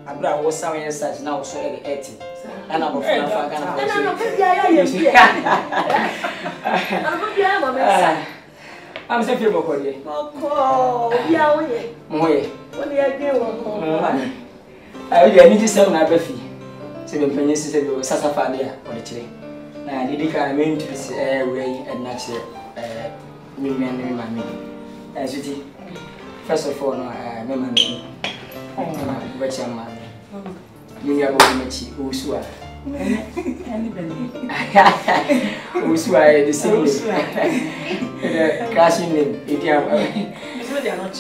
Abra was some such now so 80. And I'm I'm saying, people, oh, yeah, I need to sell my Buffy. 7 pennies is a Sasafadia or the tree. Now, I did a main to this way and natural me. As you see, first of all, memory. Which I'm man. You are going to Usua. Usua, the same crashing name. If you are not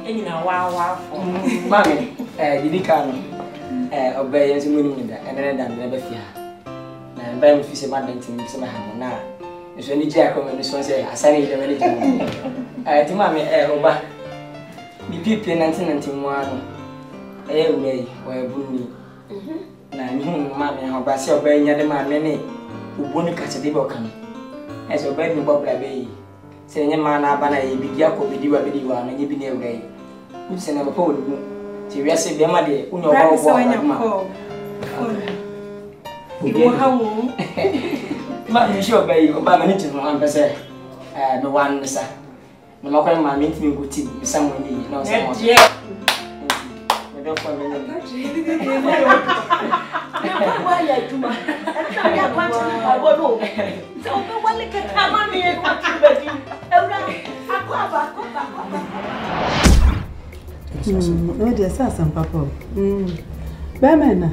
any wow, Mammy, did he come? Obey as winning and then never fear. And by me, fish a man to mix my hand now. It's only Jack and this one say, I sang the religion. To Mammy, Oba. The people 1991. Way where Bunny. Now, Mammy, how Bassy obeying the man many who won't catch a debocam. As obeying the Bob Bay. Saying a man, Abana, be Jacob, be you, and you be near way. You send a pool. She will say, the mother, who knows how Mammy, sure, by you, Obama, one person. No one, sir. No matter my meeting good tea, someone you know, someone. No, dear, some papa. Bamana,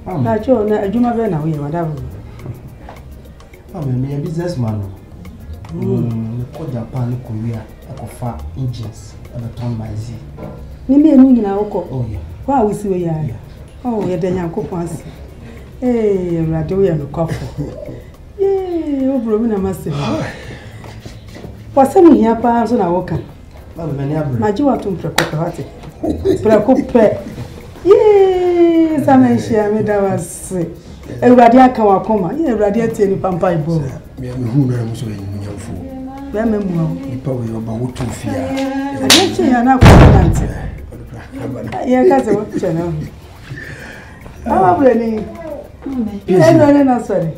I told you, my venna, we are madame. I'm a businessman. Japan, Korea, Ecofa, Indians, and a ton by Z. Nimi and you now, oh, yeah. Why we see we are? Oh, you're the young coupons. Eh, radio and coffee. Yea, over a massive. For some here, perhaps on our walker. My jewel to Precope. Precope. Yes, I may share me that was a radiaca or coma. Yeah, radiating pampa bowl. Me and who knows when you're full. You probably about to fear. I don't say you're not confident. Yeah, that's what you know. How am I? No, sorry.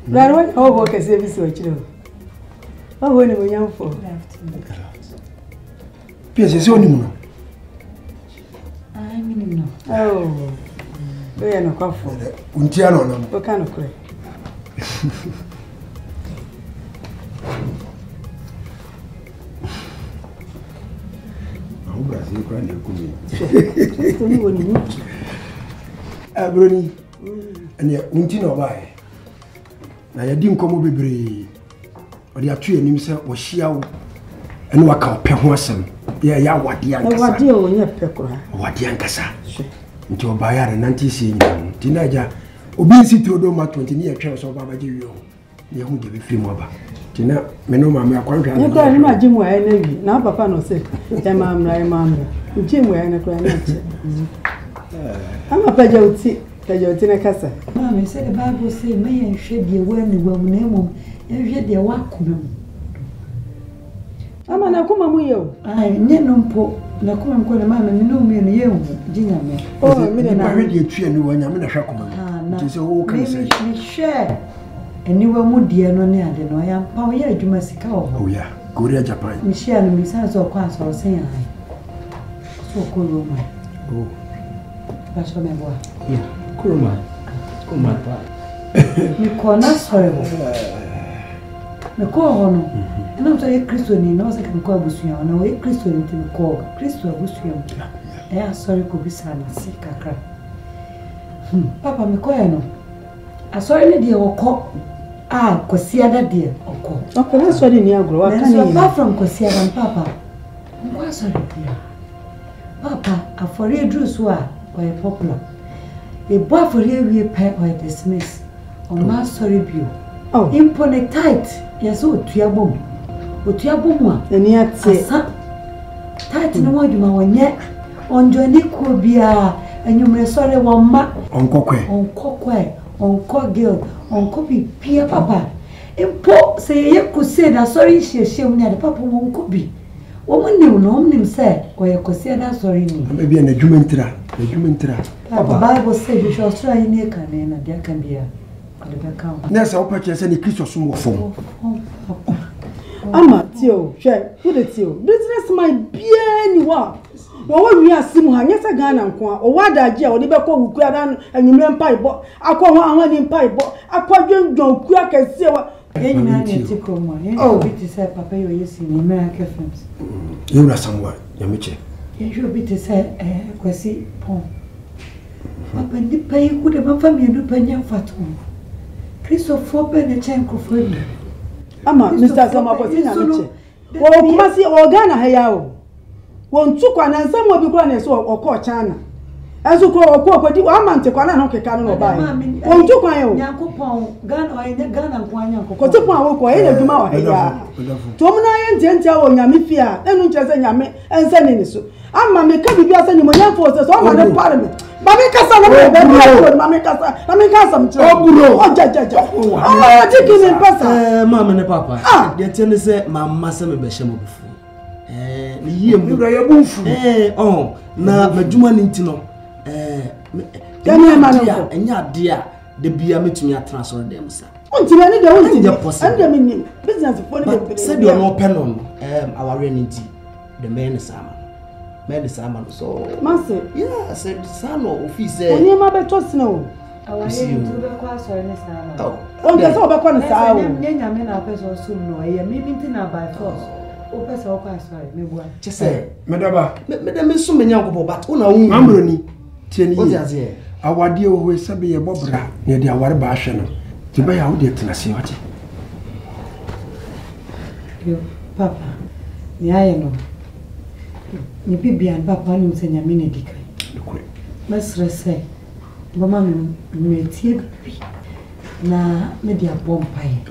But what work is service with you? Oh, when we young for Pierce is only no. I mean, no. Oh, we are no comfort. Untiano, what kind of cray? Brony, and yet, Untino by. Now, you didn't come over, or the tree and himself was she out and work out Pehwasam. Yeah, what the Yankasa. Into a buyer and anti seeing Tinaja, obesity to do my 20 year chance of Babaji. You won't give a few more. Tina, Menoma, my contract. You can't imagine where I live. Now, Papa no say, Mamma, Jim, where I know. I'm a Pajotina Casa. Mamma said the Bible say, may and should be when the woman name and yet their work. I'm an Akumamuyo. I never po, Nakum, Mamma, no me and you, Gina. Oh, I mean, I read your tree and when I'm in a shackman. It is all can share. And you were more dear, no near, then I am. Oh, yeah, you must go. Oh, yeah. Korea, Japan. Michelle, Miss or class or saying so cool. Oh, that's what I want. Yeah, Kuruma. Kuruma. You call us horrible. The call, and I'm sorry, Christian, no, I can call Bussian, no, a Christian to call Christo Bussian. I am sorry, could be son, sick, I cry. Papa, me call. I saw any dear or call. Ah, Cosia, dear, or call. Okay, that's what in your grow. I can't apart from Cosia and Papa. I'm quite sorry, dear. Papa, I for you drew swa or a popular. A boy for you, we pay or dismiss. On my sorry view. Oh, impone tight. Yes, oh, to your bone. But your bone, and yet say, tight no more do my one yet. On Johnny Cobia, and you may sorry one ma on coque, on girl, on copy, Pierre Papa. And Paul say you could say that sorry she near the Papa won't copy. Woman knew no name said, or you could say that sorry. Maybe an edumentra. Papa Bible said you shall try in your cannon, and there can be a Nessa, I'll purchase any Christmas form. Ama, Tio, share, put it you. Business my bien wa. What we are Simuhan, yes, a gun and qua, or what I jail, or the back of Guadan and you mean pipe, I call one in pipe, I call you don't crack and see what. Any man is to come. Oh, it is a papa you see in American films. You are somewhere, Yamiche. You should be to say, Quasi Pon. Papa, the pay could have family and do penny fat home. Christopher Benechenko for you. Ama, Mr. Samapotina. Well, Kumasi Organa Hayao. Won't took one and some will be granted or call China. As you call a corporate, one man to Kwana Cano buy. Won't took my own Yankupon, gun or in the gun and Quanyanko. Cotopan will in a Juma. Tomina and Gentle or Yamifia, and just a Yame and sending it. I'm Mamma Kabi sending my young forces all the parliament. Mamma Casa, Mamma Casa, oh, Jaja. Oh, taking in person. Mamma and Papa. Ah, the tennis said, Mamma Besham before. Oh, now, Majuma Nintino. And ya dear, the beer met me at transfer them, sir. Until I need the only possible business for said you are no pen on our rainy tea, the man salmon. Man salmon, so, Master, yeah, said son or he said, near my better snow. I was in the class or any salmon. Oh, that's all about one salmon. Yamin, our person soon know, I am meeting now by force. Oh, that's all quite sorry, maybe. Just say, Madame, Madame is so many young, but on our own, Mambroni. Our dear who is Sabi a Bobra near the Awar Bashan to buy out the Tennessee. Papa, the iron. You be and Papa and send a minute. Master say, Mamma may take na media bomb pie.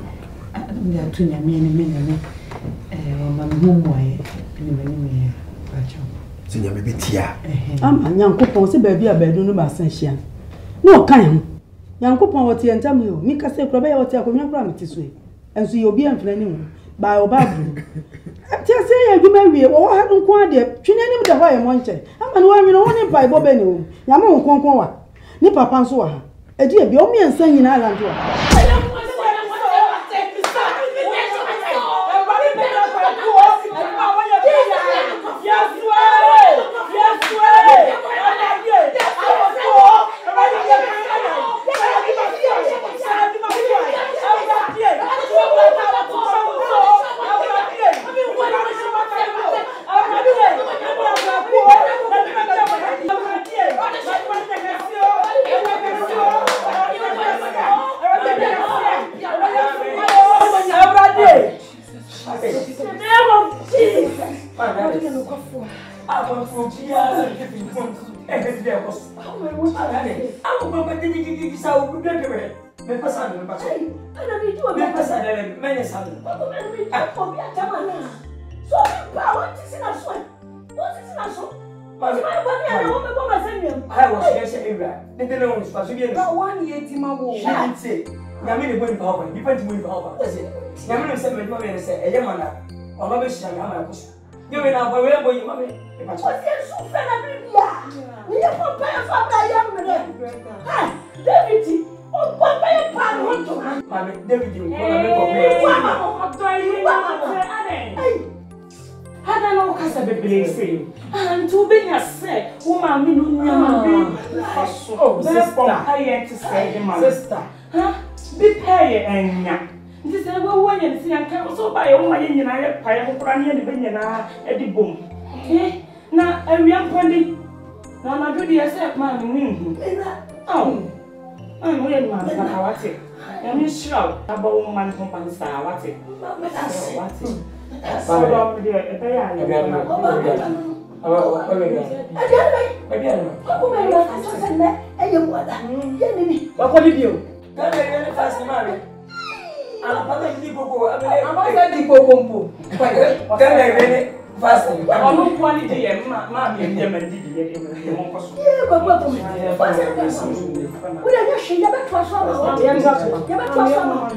They are 2 minutes, my home way in Sinya me betia. Ama Nyankopon se baabi abadu no ba san hia. Na o kan ho. Nyankopon wote entam yo. Mi ka se probe ya wote akonwa kra meti so e. Enso ye obi amfra ni mu. Ba o ba bru. Ti ase ye adwuma wie wo ha nko ade. Twene ni mu da ho ye monche. Ama no wanwe no woni bai bo be ni o. Nyama wo konkon wa. Ni papa nso wa ha. Edi e bi o mi ensan nyina ala nto wa. David, no kasa bebele say. And to be ya say, woman me no nyama be. Oh, sister. I yet to say him, sister. Huh? Be pay enya. Nti say we wo nya nsi anka so ba ye wo ma ye nyina ye pa ye kokora ne be nyina e di bom. Okay? Na awiam pandi. Na do di say ma me nhu. Oh. I'm going to have it. I'm not sure about man from Pansa. What's it? What's it? Fasting. I'm not quality and mammy and them and did it. Yeah, but what we are she never trust someone. Never trust someone.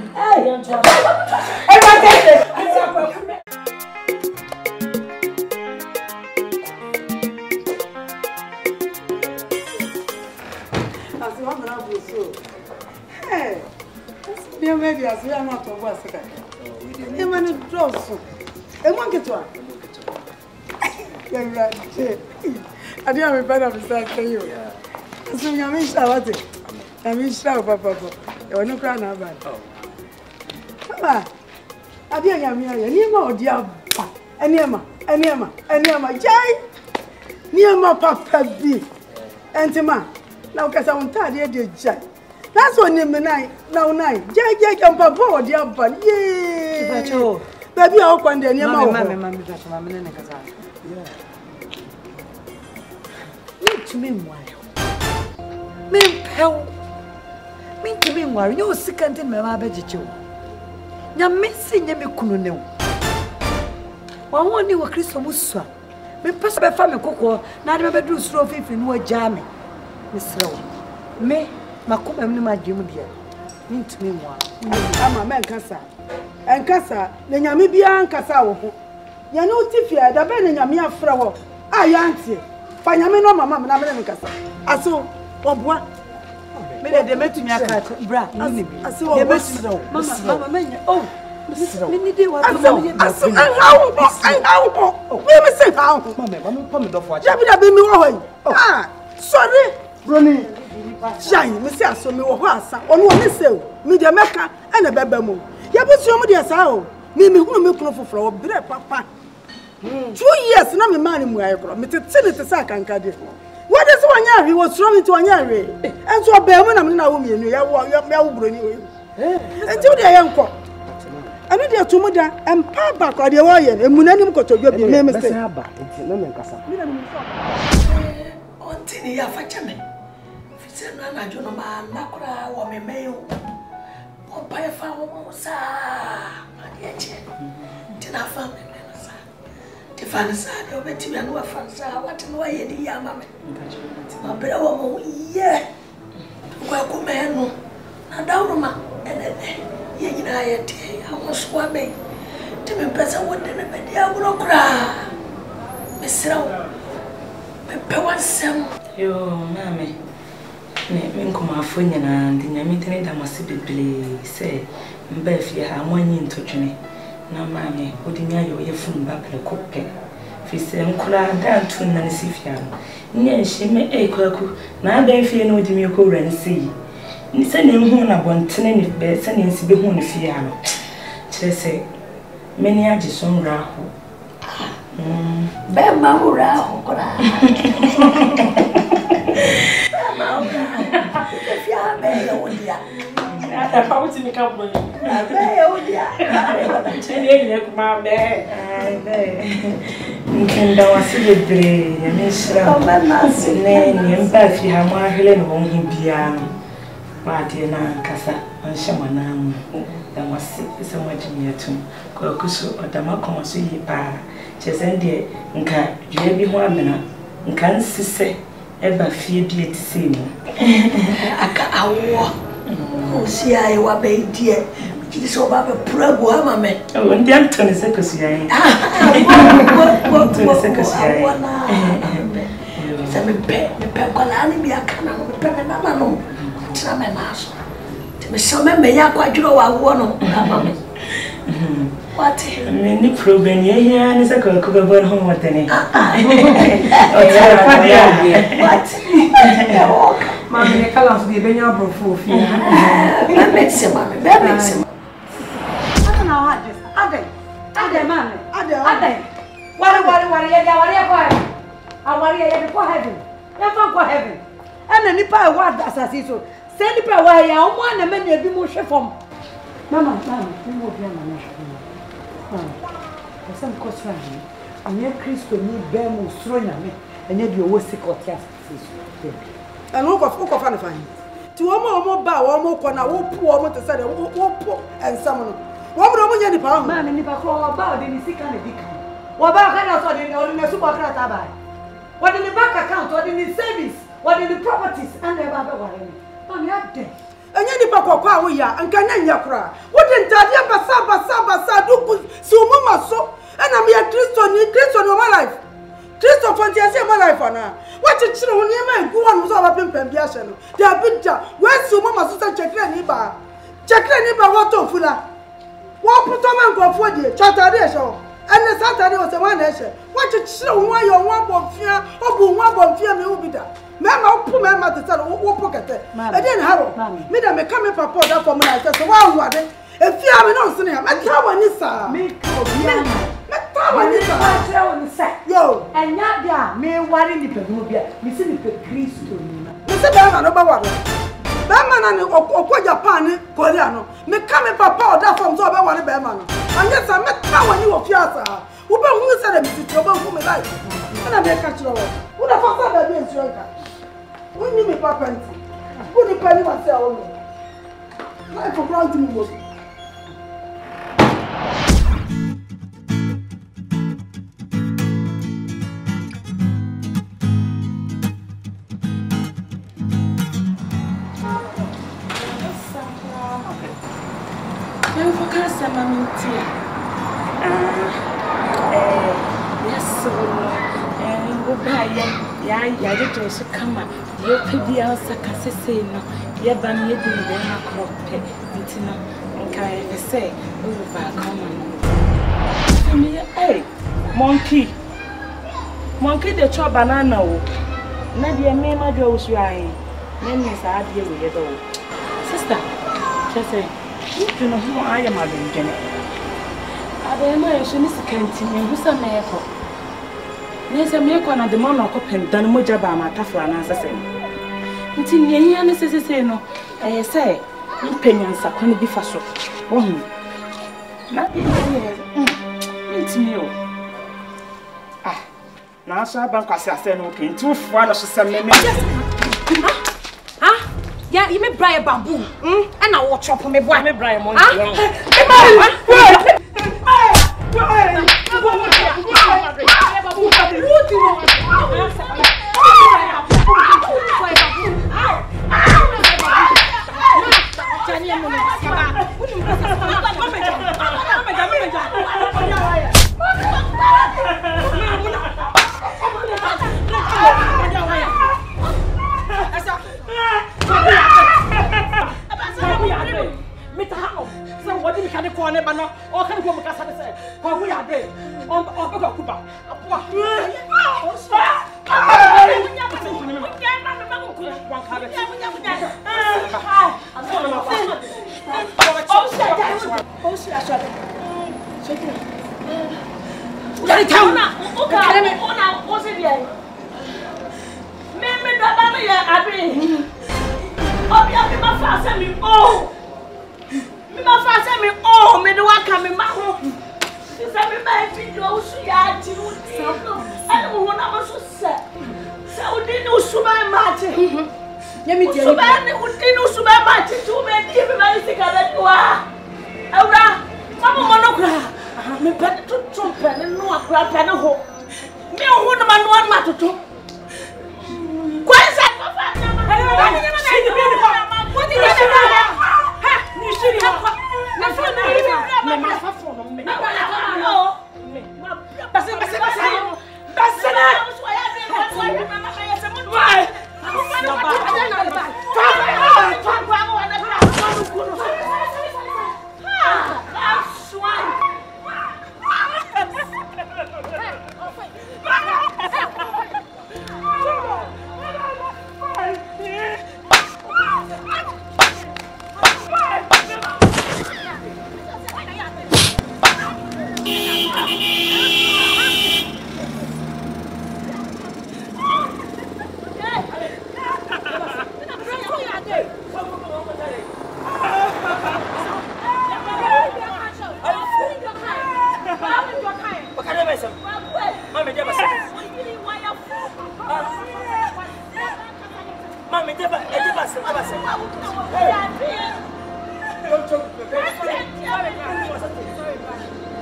Hey, dear maybe as we are not of us. You want to draw so. I want it to. You're right. I didn't have a better mistake for you. So you mean shower? I mean shower, Papa. You're no crown about. Mama, I didn't have me. Any more, dear. Any Jai. Near my papa be. Antima. Now, because I'm tired, dear Jai. That's what name night. Now, night. Jai can papa, dear, but yay. Baby, I'll find any more. Mamma, to me, why? Me pal. Me to me, why you second in my baggage? You're missing me, Kuno. One one you were Christmas Musa. Me pass by family cocoa, not ever do slow if you know a jammy. Miss Rowe. Me, Macum and my Jim beer. Me to me, why? I'm a man, Cassa. And Cassa, then Yamibia and Cassa. You know, Tiffia, the Ben and Yamia Frow. I auntie. Find me no mamma, and I'm Cassa. I saw what? Maybe they met me a cat, bra. I saw the best. Mamma, oh. Many day was how? Sorry, Brony. Shine, Mr. Somi or Hassa, on one cell, Media Mecca and a babamu. Yabus somebody as how, Mimi who milk for flower, bread, papa. 2 years, no man in my girl, Mr. Senator Sack and Caddy. What is 1 year? He was thrown into 1 year, and so a bear when I'm not woman, you have Brony. Until the young cock. I know they are too much and Papa or the warrior, and Munanim got to your name. It's Ontini Fachame. Fitzenana Jonoma, Nakura, or Memeo, or Paya Famosa, Mariachi, Tina family. Tifansa, the Betty and Wafansa, what and why the Yamame. My brother, yeah. Welcome, man. Nadauruma, and I was swimming. To me, Pesa would never be the Agro. Miss Row, my parents, yo, mammy. Me come a phone and the Yamitani that must be play. Say, Beth, you have 1 year to journey. Now, mammy, putting your phone back like a cook. If you say, Uncle, down to Nanisifia. Yes, she may a cook. Now, they fear no demure and see. Send him home about 10 if bed, sending to be home if you are. Say, many are just on Rahu. Bemahura, if you are very old, I found to make up with you. Very old, my bed. You can do a silly brain, and Miss Raman, and Beth, you have more Helen won't be piano. Martina Casa, and Shamanam, that was so much near to Kokusu or Damacon, so ye pa, Chesendi, and can you be 1 minute, and can't say ever fear dear to see me. I can't see I were baby dear. It is so about a probe, mamma. Oh, and then Tony Secretary. What to the secretary? Some pepper, be a cannon with pepper. To me, some may quite know I want. What? Many problem here and is a cook about home with any. What? Mammy, I can't be a young for fear. That makes him, Mammy. That makes him. I don't know what this. Ade, Mammy. Ade. What? I worry for heaven. Never for heaven. And the Nipa what assassin. Send Nipa why I want a man to be more from. Mama, you will be a man. Some cost for me. And your Christo need bear more strong than me. And yet you were sick or test. And look of fun. To almost bow, almost corner, whoop, almost to say, whoop, and someone. What would any power man in the about in the sick and the dick? What about the super crata? What in the bank account, what in the savings, what in the properties, and the other one? On that day. And any papa, we are, and can yakra. What in Tadia Basa, do so mama so, and I'm a Christian in my life. Christian Fantasia, my life on her. What a children near my go on was our pimp and Biasan. They are big job. Where's so mama sister Chakra? Chakra what to Fula? What put a man go for you, Saturday show. And the Saturday was a one nation. What a children why you want bomb fear, or one bomb fear me will be there. Mamma, poor mamma to tell what pocket. I didn't have Madam, me come up that for my sister. Wow, what? If you have no sin, I tell one is yo, and not there, me worry the Perugia, missing the Christo. Mr. Bama, no bother. Bama and Japan, Coriano, me come up that from so about one Bama. And yes, I met power you of Piazza. Who said a visit to whom I like? And I make catch you. What a father against your car. When you make papa, who the penny myself? Like for granting most. Yes, so go by ya did so come up. You could be also Cassino, Yaban Yedin, then a crop pet, Intina, and can say, over common. Hey, monkey, the chop banana. Nadia, me, my girl's right. Then Miss Adia with your dog. Sister, just say, you know who I am, Madam Jenny. I am a canteen, who's a miracle. There's a miracle on the man of Copen, done Mojaba, my Tafra, and assassin. It's in the end, say no. I say, you pennies are going to be fast. One. Not it's new. Ah, now, so I'm going to say, okay, 2 1 or some men. Ah, yeah, you may buy a bamboo, and I will chop me, boy, me, Brian.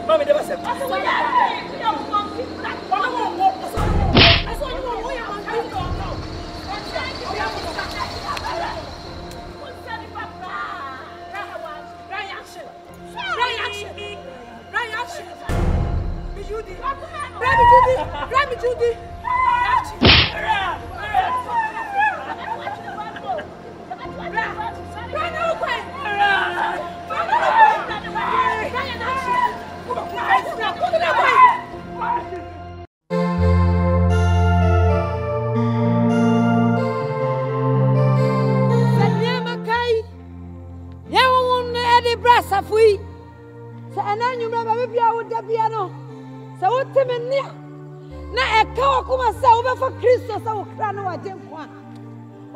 Mami, deva ser.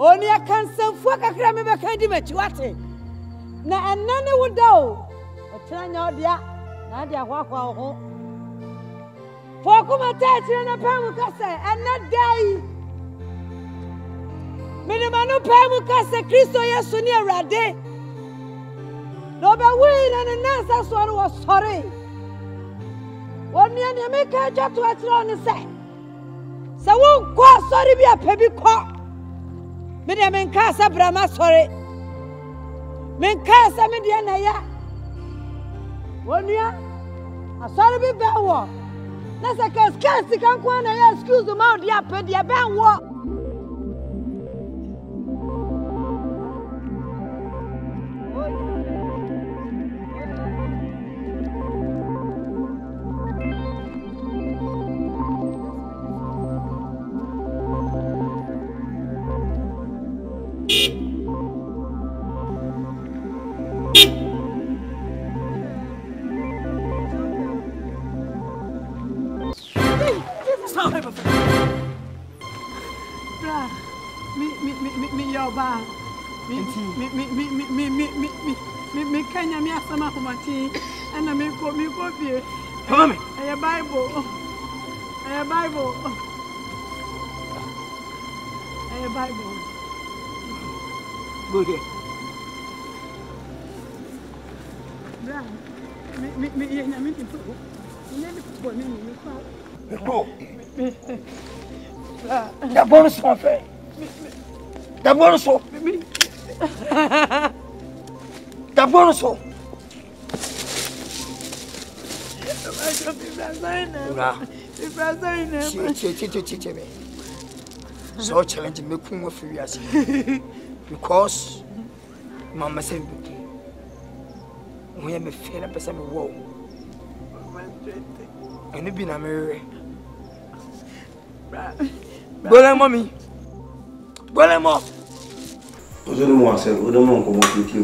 Only I can send for a cram of a candy match. Now, and none would do. But turn your dear, Nadia Waka home. For come attach and a Pamukasa and not die. Minimano Pamukasa, Christo, yes, near Rade. No, but Will and an answer was sorry. One year, you make a jet to a throne and say, so won't go sorry be a baby cock. Midam in Casa Brahma, sorry. Men Casa Mediana, ya. 1 year, I saw be bad war. That's a case, Cassie can't go and excuse the mount, ya, pet your band war. Go here. D'abord, son fait. D'abord, son. D'abord, son. So challenge me kuma furious because mama said we am fear na person me wo eni bi na me Bole mommy. Bole mo. Ozo no mo ase, o do mo ko mo fitio.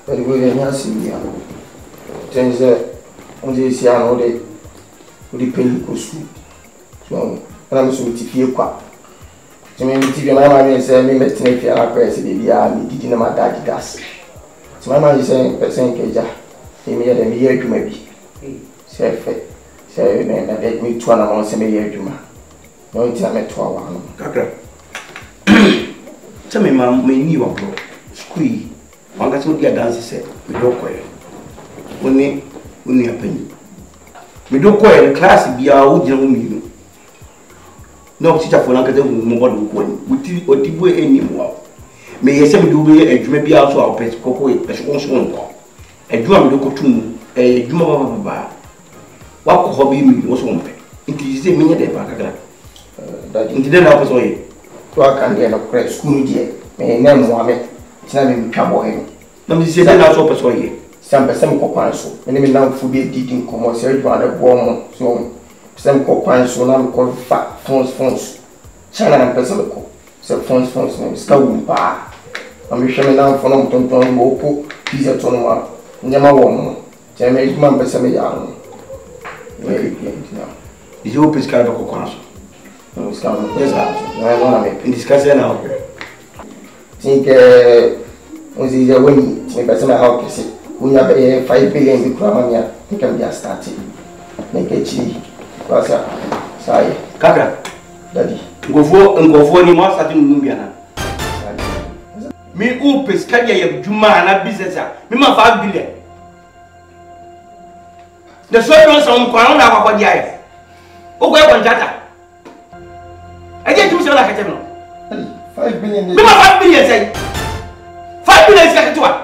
But we are not seeing you. Things that on the sea and all the penny cost. So I'm so to feel quite. To me, my man is saying, me met me fear press the me didn't my daddy gas. So my man is saying, percent caja. He made a year to maybe. Say, man, I get me 2 months a year to ma. No time at 12. Kakra. Tell me, ma'am, me knew a bro. Squee. One got to get dance, said, we don't quite. When you penny. We don't quite a class be our old young. No teacher for longer than more than we or the way anymore. May I say, do a dream be also our pet cocoa, as one a drum local tune, a drum of a bar. What hobby me was one pet. It is a minute that in the help us away. I can get a press school yet. May name Mohammed. It's not in trouble him. Let me say that I was away. Some person copanso, and even now for be digging commercial rather warm so. Some coupons so now called fat phones. China and Pesalico. So phones name is Kawumpa. I'm sure now for no ton Bopo, Pizza Tonoma, Yama Woman. Jamaican man Pesamian. Is your prescribed a coupons? No, it's coming. Yes, I want to make discuss it now. Think, was it when you make a summer house? We have a 5 billion in Cramania. He can just start it. Make a cheese. What's up? Sorry. Kaka. Daddy. Go for any more starting Numbiana. Me who pescadia ya Juma and business. Me ma 5 billion. The soil runs on Kwana about the eye. Oh, where one data? I get you so like a 5 billion. Me ma 5 billion say. 5 billion is like to one.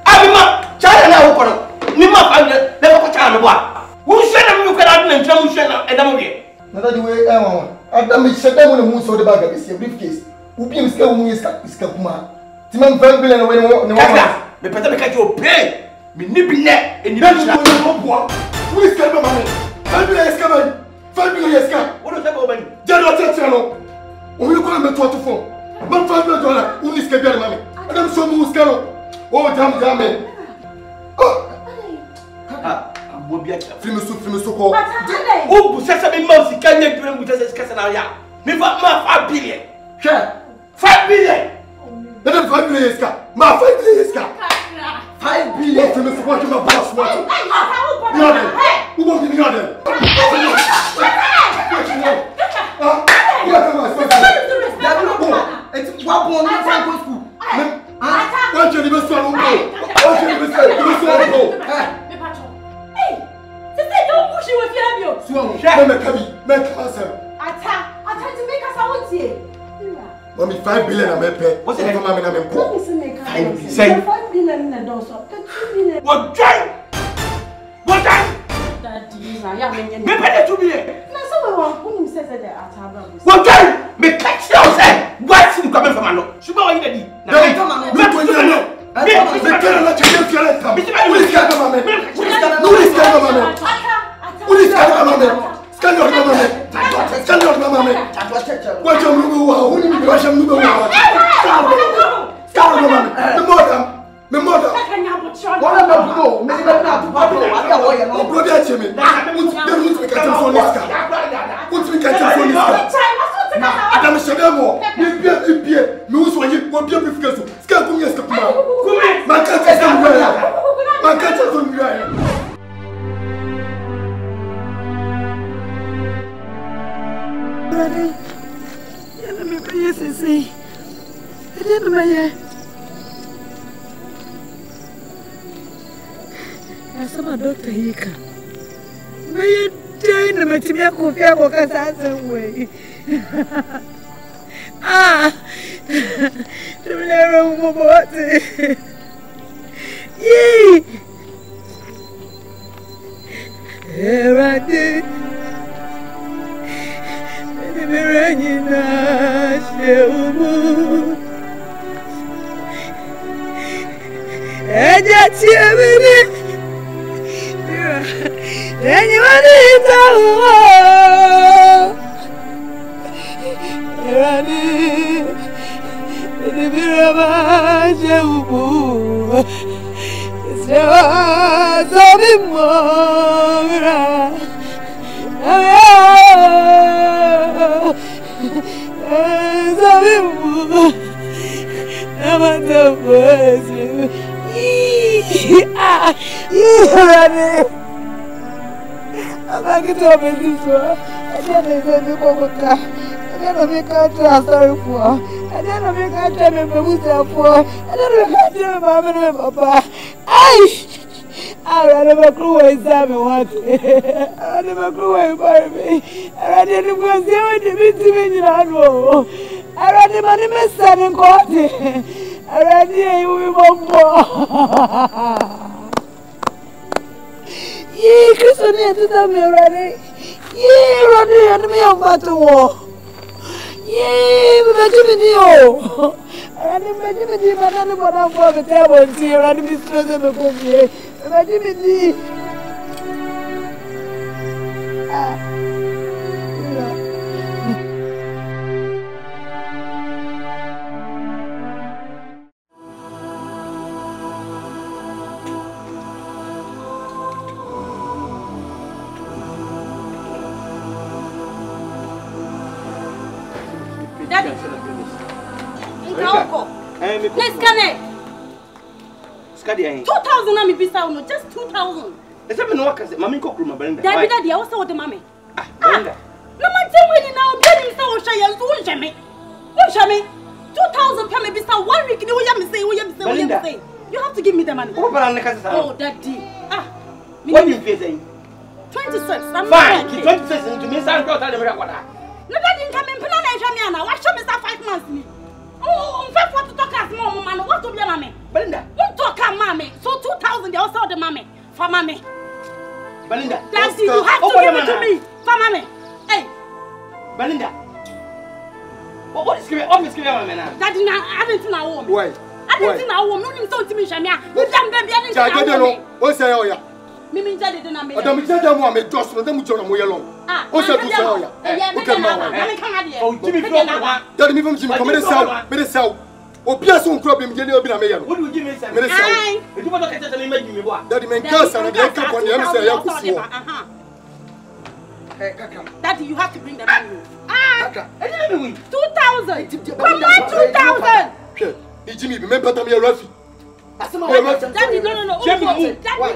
I be ma China now for me ma 5 billion. Never put China what? Who said I'm looking at and Chamushan and Damoye? Not the way I want. I've done me shut down when the moon saw the bag of his briefcase. Who be still who is Kapuma? Timon 5 billion away in the water. The better catch your pay. Me nipping net and you who is coming, money? 5 billion is coming. 5 billion is coming. What is that woman? General Channel. Who you call me to phone? Not $5 billion. Who is coming, money? I don't show me who's coming. Oh, damn. Oh. Fimisu oh, Bussessa be mouse, can you bring with us Casanaria? Me for 5 billion. Sure. 5 billion. Let them 5 billion is got. My 5 billion is got. 5 billion. Fimisu, what you my boss want? Who won't give me on them? It's one more Franco school. Why should you be so low? Why should you be so low? She was here. So, make us to make us out here. Mommy, 5 billion I may pay. What's it? Mommy, I'm poor. 5 billion in the door. What time? What time? That is, I am in the better to be. Now, someone who says that at our what time? Me catch you outside. What's in coming from Mano? She go in the D. No, come on, not when you know. I can't let you get your come. Who is government? Who is government? Who is government? Scan your government. Scan your government. What you move? Who you rush and move? Scan your government. Me mother. What am I go? Me not to Pablo. I don't know. Oh, brother, Jimmy. Put me catch on this car. Put me catch on this car. Adam Shadamo. Me be. Me who's when you go be because. Scan come here, come on. My catch is on where? My catch is on where? Ready? Let me be easy. I didn't know. I saw my doctor here. May you die in the material coffee because I said, way. Ah, the little body. Yee! Here I did. The rain and that's it. Anyone is out. Ready? The Birama Jew. It's a more. I'm not going to be this one. I didn't make a I didn't make a sorry for. I didn't make a time and for. I didn't make a time and Papa. I never grew away, Sammy. What? I never grew away by me. I didn't go see what you mean to me. I ran the money, my son, and caught it. I ran here, you will go. Ye, Christian, to tell me already. Ye, Rodney, and me on battle. Ye, Benjamin, and Benjamin, but I don't want to tell you, and Miss President of ye. Benjamin, let's scan it. 2,000 na mi bisa uno, just 2,000. Ese me no waka mama nko kruma Brenda. Dabi da dia wo se wo de mama. Brenda. Na man tell me na obi ni se wo hwe yan so wo hwe me. Wo hwe me. 2,000 per maybe 1 week. You have to give me the money. Oh, daddy. What do you say? 26. Fine, 26 to me, son, no, daddy, come in, plan and watch me 5 months. Oh, I'm fair to talk as mom, man. What to be a mammy? Belinda, what talk, mammy? So 2,000, they also the mammy. For mammy. Belinda, daddy, you have to give it to me. For mammy. Hey, Belinda. What is going on, Miss Clearman? Daddy, I didn't know. Why? I didn't know. You don't to me, Shamia. You damn baby, I didn't know. What's that? Oh, yeah. Mimi Daddy didn't make it. I'm telling you, I'm just for them to know more alone. What's that? Oh, Jimmy, don't even Jimmy come in the south. Oh, Pierce won't crop him, Jenny, open a mayor. What would you mean? If you want to get me, Daddy, man, curse and I come on the emissary. Daddy, you have to bring the money. 2,000. Come on, 2,000. Jimmy, remember to me a Rafi. Daddy, no. Daddy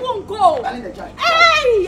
won't go. Hey,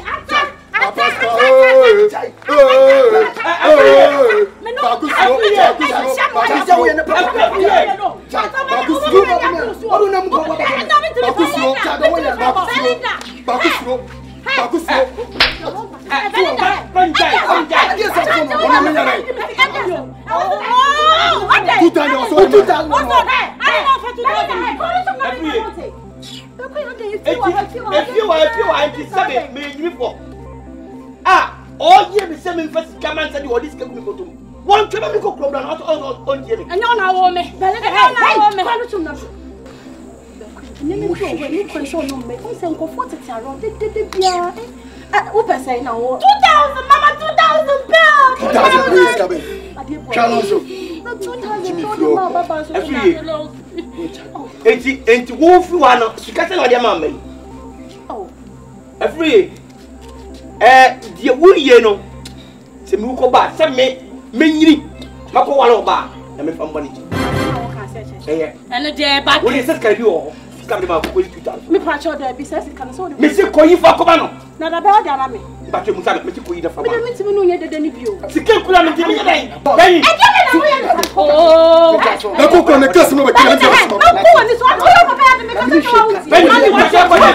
all year, the same first come and said you this can go to one chemical problem on Jimmy. And you're now on me. You control no me. I'm saying go 40 around. What per say now? 2,000, Mama, 2,000 pounds. 2,000, please, Kabe. Challenge you. 2,000, Mama, Enti wo fi wa no sika se na de ma me. Oh. Every die wo ye no se mi ko ba se me nyiri mako wa no ba na me fam bani. And the back. What is that can you come to my ko 2,000. Me pa cho there be say can so. Me se ko yi fa ko ba no. Na da ba da na me. Ba che musa me se ko yi da fa ba. Me me no ye de ni bio. Sika kula me me dai. Dai. Oh. Na ko ko me kase mo ba kire me. No ni so ko yo papa ya me kase to wa uti. Mami wa cha ko de.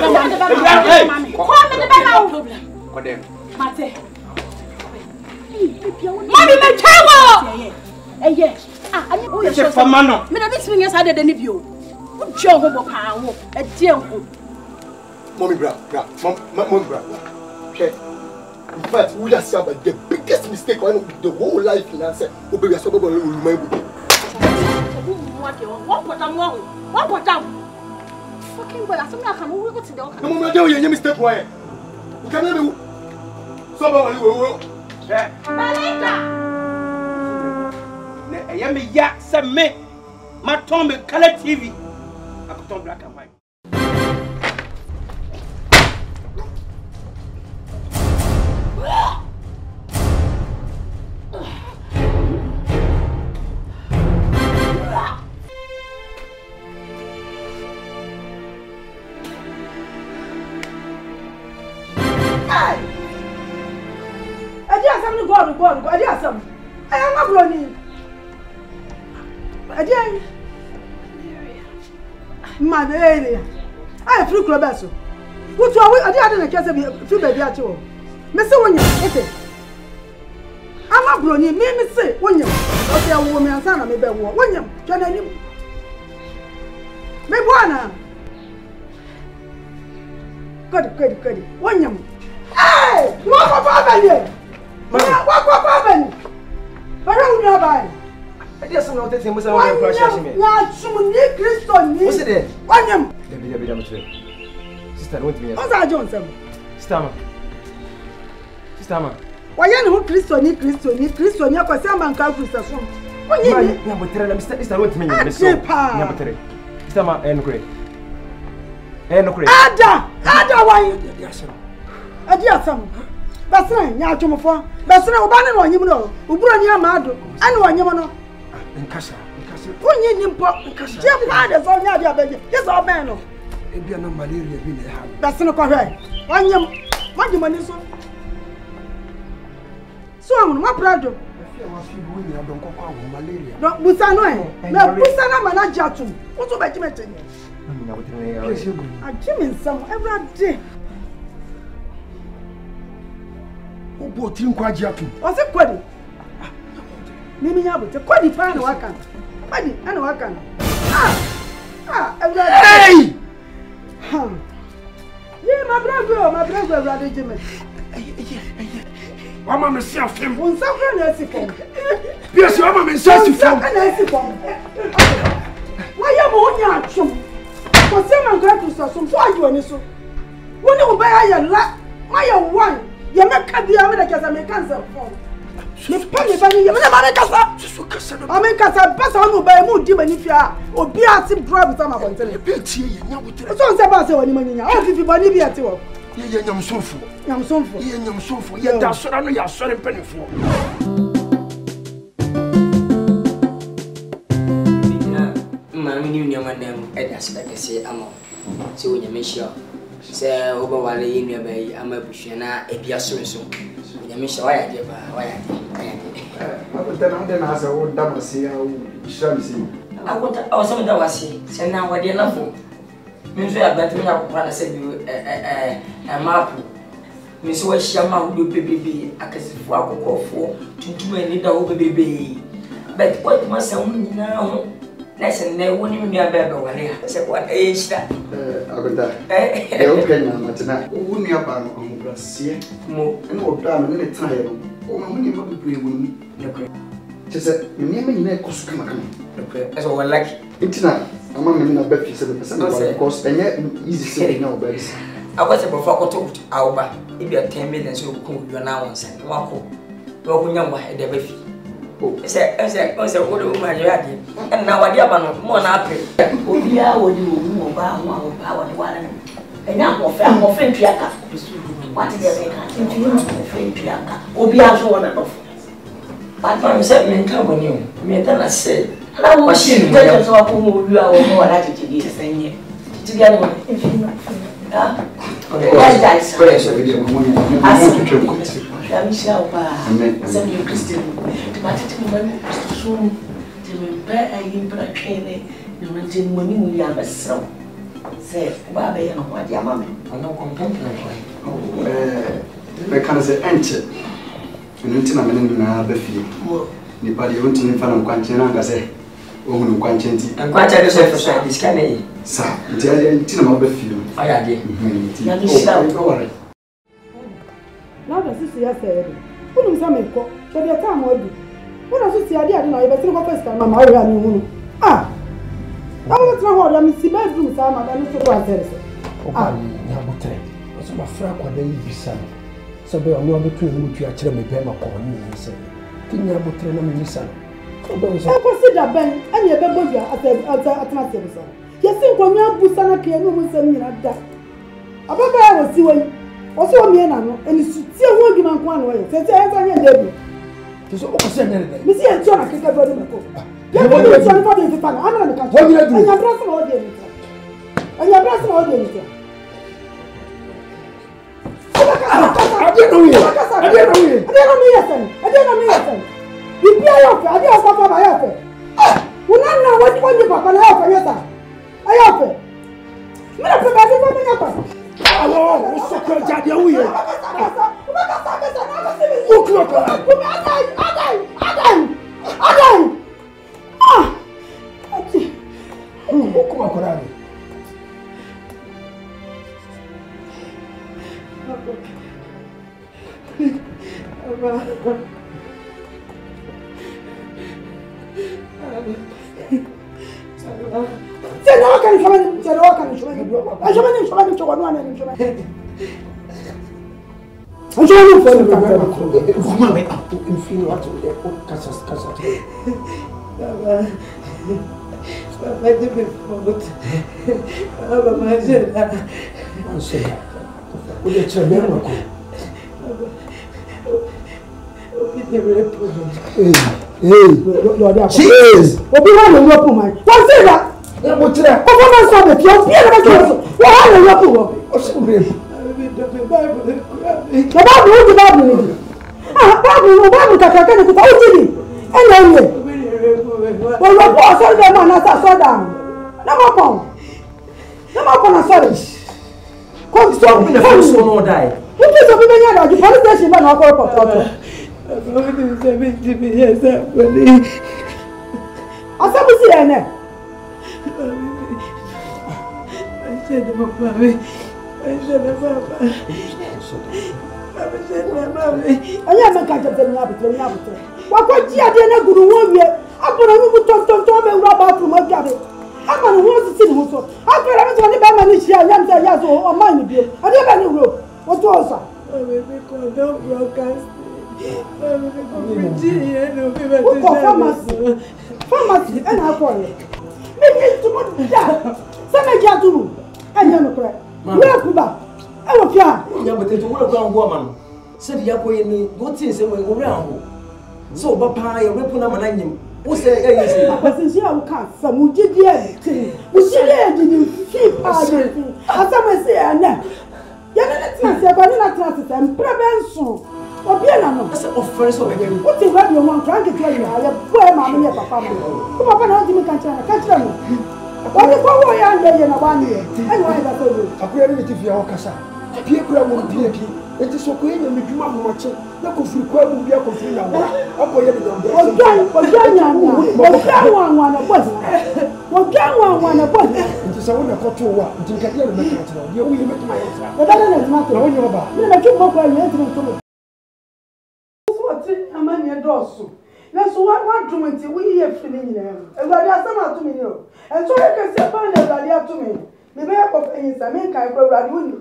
Ko me de ba na problem. Ko de. Mate. Mami me chawo. Eh. Ani o ye so fama no. Me na bi swing yes ade de ni bio. Wo twa ho bo pa ho. E die ho. Mommy bra. Mommy bra. Okay. In fact, we just have the biggest mistake on the whole life in answer. We be so bad we remember. What fucking boy, I can go to the no moment you mistake why? You can never so bad we Belinda. Na ya me ya se me ma ton me color TV. I could turn black and white. Go. I did some. I am not running. I did. My baby. I flew Clubasso. What I didn't catch a few baby at all. Mr. Winnie, I'm not running. Me say, when you okay, a woman and son, maybe when you can you. Maybe one. Good. When you. Hey, what happened? What happened? But I don't know about it. I just know that thing was a little precious. Not soon, Nick Christon. What's it? One yam. Sister, don't me. What's that, Johnson? Sister, why are you Christon? You're because I'm on Calcutta. When you Mr. Don't me. Sister, and great. Ada, why? I dear some. That's right, now to my phone. That's not one on you know. Who brought your mother? I know you know. In Casa. When you didn't Jim Harders on your baby. Yes, our man. If you are not malaria, that's not correct. One money so. So, I'm not proud of No, busa no e. Na busa na manager atum. Wo to ba jime teni. A jime nsam everyday. O bo tin kwa ji atum. O se kwadi. Mimi nya bote kwadi fa na waka. Kwadi ana waka. Everyday. Hey! Ha. Ye my brother everyday jime. Mama me see afem. Won sakra na asifom. Yes, mama me see afem. Na asifom. Why am I nya atwom? Ko se man gra to so so ajo ni so. Woni wo ba ya la, ma ya wan. Ye meka bia me da kasa me cancer form. Me pa me ba ni ye me na ma me kasa. So kasa no. Ma me kasa pa sa no ba mu di mani fia. Obi ati drive sama bontele. Be tie ye nya wotere. So nse ba se woni maninya. O fifi ba ni bi ati wo. Ye nyamsofo. Nyamsofo. Ye nyamsofo. Ye da sora no ya sora mpanifo. Mami ni nyama ndem edas ba kese amo. Se wo nyame hia. Se wo ba wale yi nua ba yi ama buhwe na ebia soro so. Nyame hia wa ya de ba, wa ya de. Abota na de na asa wo da mase ya wo shamsi. Abota o se me da wase. Se na wa de na fo. Minso ya bɛn tɛmɛ na kokora na sɛ bi maapu minso wa hyia ma ahodoɔ bebrebe akasifoɔ akokɔfoɔ tuntum ani da hɔ bebrebe bɛt wɔtuma sɛ wo nyinaa ho na sɛ nnɛ wo ne me nua bɛɛ bɛwale a sɛ ɛyɛ hyira Abota wo ka nya matena wo nua ba no ahobraseɛ mo ɛna ɔdɔ a no ne tena yɛ no o ma mo ne ba bebree wo no nekɔ kyɛ sɛ nneɛma nyinaa ɛkɔ so kama nekɔ ɛsɛ wɔ lucky ntina ama me na ba fi sɛ bɛpɛ sɛ na wale because ɛnyɛ easy sɛ nya ɔba bi akwase bɔfa kɔtɔ awba ebi 10 million so ko wo na wɔn sɛ wakɔ na wɔko nya mwa ɛde ba fi ɛsɛ wo de wo ma yɛ ade ɛna wade aba no mo na apɛ obi a wo di wo mu ba ho a wo ba wo de wale ɛnya akɔfɛ ntuaka wate de be ka ntuaka akɔfɛ ntuaka obi a so wona dɔfo ba me sɛ me nka bɔne o me ta na sɛ ala wo shi de so ko mo obi a wo mo wala titigi sɛnyɛ titigi ano ah ya isa ko so bi de mo nya mo tutwe ko ya mi sha opa sɛ mi Christian de ma titi mo ma so de me ba ayi bra twene no ma tin mo ni mu ya basra sɛ ba ba yɛ no ho ade ama me ana kontemple ko me kan sɛ enche ntina me ne na ba fie ni pa de wontini fa na nkwanche na ngase ohunu nkwanche nti nkwanche de so fo diska ne sa nti ale ntina ma ba fie aya de ya mi sha na da sisi ya sɛ ɛde wonum sɛ mekɔ hwɛ deɛ taa ma adu wona so si ade na yɛbɛsene kɔfa sika ma ɔyɛ a mehunu na wobɛtena hɔ ɔda mesi bedroom saa ma da no so do asɛre sɛ nya botere so ma fra kwada yi bisa sɛ bɛ ɔno abɛtu ne mu tu akyerɛ me bɛ ma kɔɔ ne yi sɛ ti nya botere na me bisa no ɔbɛ so ɛkɔsi da bɛn ɛne ɛbɛbɔ dua atena sɛ bisa yɛsi nkonnwa busa na kɛɛ ne mu nsɛm nyina da ababaa wɔ si wɔ yi ɔsɛ ɔmie na no ɛne sutie ho adwuma nko ano ɔyɛ sɛ ɛsɛ nyɛ dɛbi ti so ɔkɔsɛ ne ne mesi yɛ ntua na keka bɛ de mɛkɔ yɛkɔ ne ntua ne fa de nfifa no amena ne ka kyerɛ ɛnyabra sɛ na ɔde anita ɛnyabra sɛ na ɔde anita ade no yɛ sɛn bibi ayɛ ɔfɛ ade ɔkɔfa ba ayɛ ɔfɛ wonana wɔnye papa na ayɛ ɔfɛ yɛ sa ayɛ ɔfɛ mena pɛ ba de fa menya pa awo sokra jade wuye ukro ko adai ukro ko rani Cheers! Obi wa le rope man. Wọ́n say that. E mo tire. Performance of the pure be na be so. Wọ́n ha le rope wo. O se bre. The Bible ni. Babu kakaka ni kuta ujini. Ene oye. Wọ́n pọ̀ sọ́dọ̀ bẹ́ẹ̀ máa náà sọ́dọ̀ àrùn. Lọ́mọ pọ̀ náà sọ́dọ̀. Come stop me the phone so no die. Who is the people here? The police station man na call for trouble. Asabu si ene. Anya me ka jabde ni abutre. Wa ko ji ade na guru wo wie. Abona mu tom be wura ba fu mo biade. Ama no wo si ni ho so. Afere me so ni ba ma ni hia yam say ya so o man ni bio. Ade ba ni wuro. Wo to osa. Baby ko don broadcast. Baby ko ji no be ba to. Pharmacy and alcohol. Me to mo da. Sama ja duru. Anya no kra. Wo kuba. E wo fia. Ya beteto wo kra ngo ma no. Se dia ko ye ni go tin se wo wura ho. So ba pa ye repu na mananyim. Wo se e ye se. Abasinsi a wo ka samu jidie ti. Wo shire di ni fi pa de. Asama se ana. Ya na tina se ba na tina se mpre benso. Obi na no. Se offer so be dem. Wo ti radio one crank it you ya boy ma me ya papa mo. Ko papa na di mi kan tira no. What the power ya ndeye na ba ni e. Ani wa da ko wo. Akura ni ti fi ya okasa. Pie kura mo pie ki. Enti so ko enya medwuma mo mache. Na ko firi kwa bu bia ko firi na wa. Obo ye de yombe. Ogan na boss. Enti so wo na ko to wa. Enti ka dia na me ka tira. Dia wo ye me tuma ye tira. Oda na tuma to. Na wo nyo ba. Ni na tuma ko ye tuma to. So ti amani dosu. Na so wa dwumenti wo ye firi ni nyina. Ewade asama to me ni o. Enso ye ke se pa na ewade ato me. Me be ko enyi sa me kan ko ewade woni.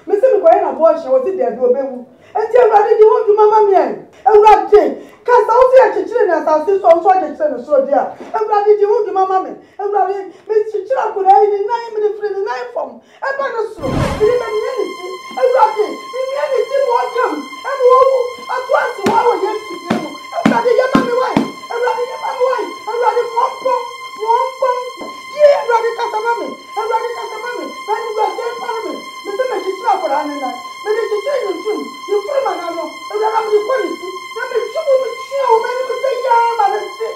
Me se me ko ye na bo hye wo ti de do bewu. Enti ewade di wo dwuma ma me en. Ewade ka sa wo ti achichire na sa si so achichire no so dia. Ewade di wo dwuma ma me. Ewade me chichira ko na ni nine me free ni nine form. E ba no so. Ni me ni ni ti. Ewade mi ni ti mo kam. E wo wo atu asi wa wo Yesu ti mo. Ewade ye ma me wai. Ewade ye ma me wai. Ewade mo pom. Ye ewade ka sa ma me. Ewade ka sa ma me. Ba ni go se pa me. Me se me chichira ko na ni na. Me ni chichira ni tum. Ni furu ma na no. Ewade am di quality. Na me chubu me chia o me ni me se ya ma na se.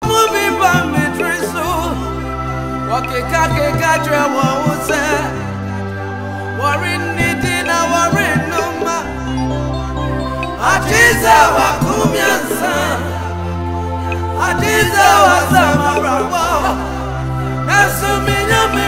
Mo bi ba me triso. Wake ka tre wo se. Worry ni dina worry no ma. Atiza wa kumyansa. Atiza wa sama bravo. Nasu minya me